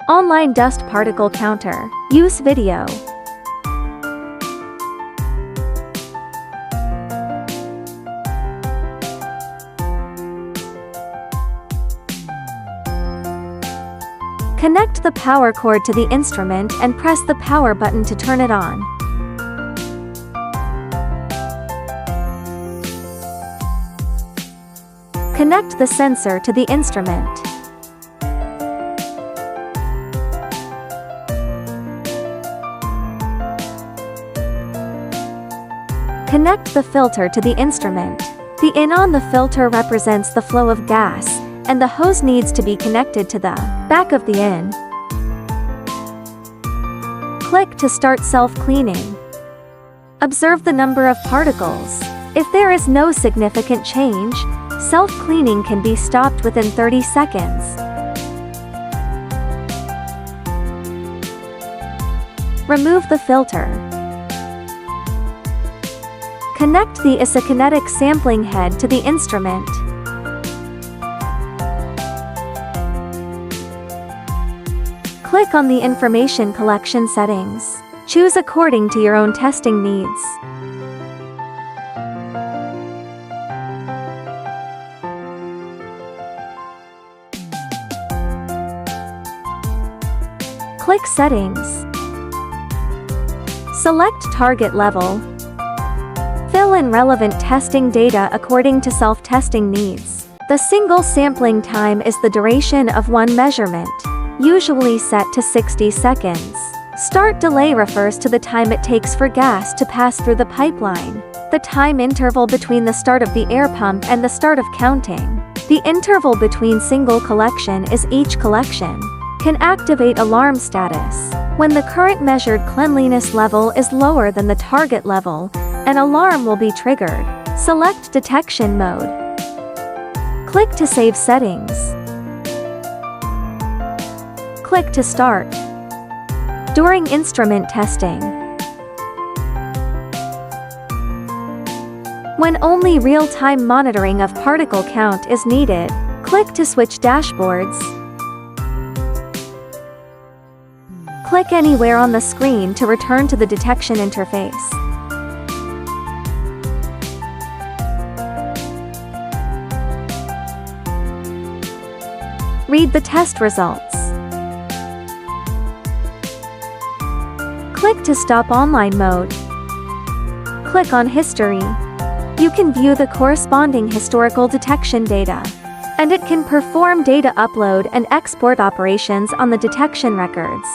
Online dust particle counter. Use video. Connect the power cord to the instrument and press the power button to turn it on. Connect the sensor to the instrument. Connect the filter to the instrument. The in on the filter represents the flow of gas, and the hose needs to be connected to the back of the in. Click to start self-cleaning. Observe the number of particles. If there is no significant change, self-cleaning can be stopped within 30 seconds. Remove the filter. Connect the isokinetic sampling head to the instrument. Click on the information collection settings. Choose according to your own testing needs. Click Settings. Select Target Level. Fill in relevant testing data according to self-testing needs. The single sampling time is the duration of one measurement, usually set to 60 seconds. Start delay refers to the time it takes for gas to pass through the pipeline. The time interval between the start of the air pump and the start of counting. The interval between single collection is each collection. Can activate alarm status. When the current measured cleanliness level is lower than the target level, an alarm will be triggered. Select detection mode. Click to save settings. Click to start. During instrument testing. When only real-time monitoring of particle count is needed, click to switch dashboards. Click anywhere on the screen to return to the detection interface. Read the test results. Click to stop online mode. Click on History. You can view the corresponding historical detection data, and it can perform data upload and export operations on the detection records.